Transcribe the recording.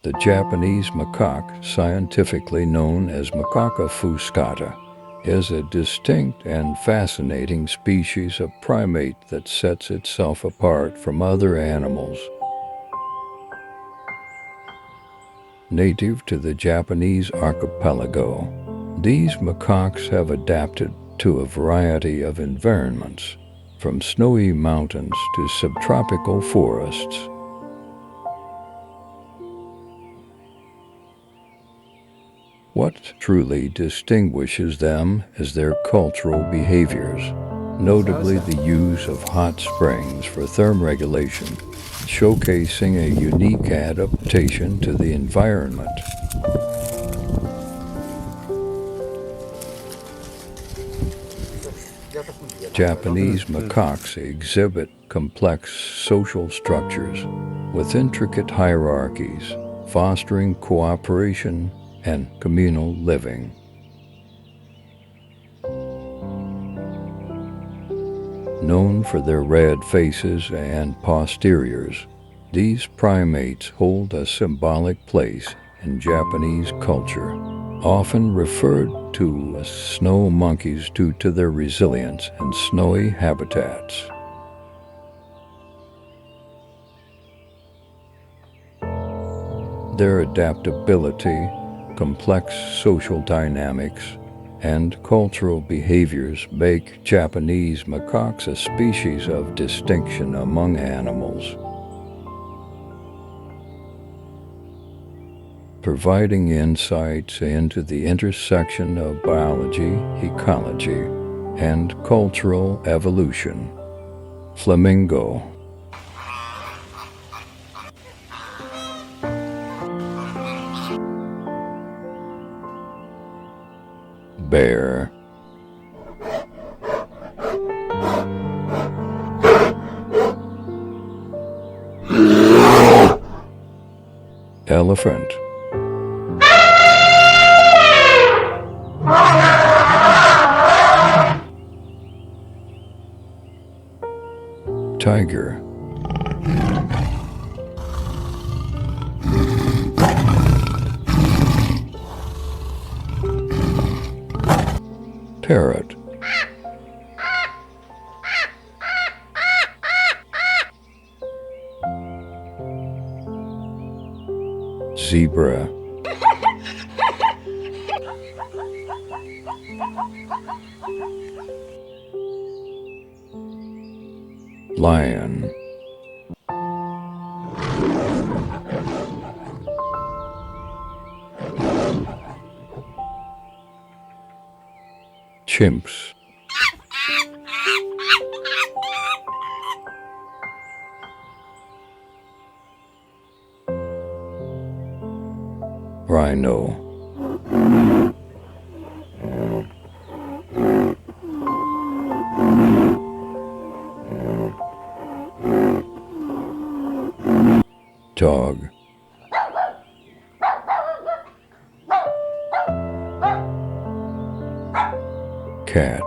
The Japanese macaque, scientifically known as Macaca fuscata, is a distinct and fascinating species of primate that sets itself apart from other animals. Native to the Japanese archipelago, these macaques have adapted to a variety of environments, from snowy mountains to subtropical forests. What truly distinguishes them is their cultural behaviors, notably the use of hot springs for thermoregulation, showcasing a unique adaptation to the environment. Japanese macaques exhibit complex social structures with intricate hierarchies, fostering cooperation and communal living. Known for their red faces and posteriors, these primates hold a symbolic place in Japanese culture, often referred to as snow monkeys due to their resilience in snowy habitats. Their adaptability, complex social dynamics, and cultural behaviors make Japanese macaques a species of distinction among animals. Providing insights into the intersection of biology, ecology, and cultural evolution. Flamingo. Bear. Elephant. Tiger. Parrot. Zebra. Lion. Chimps. Rhino. Dog. Cat.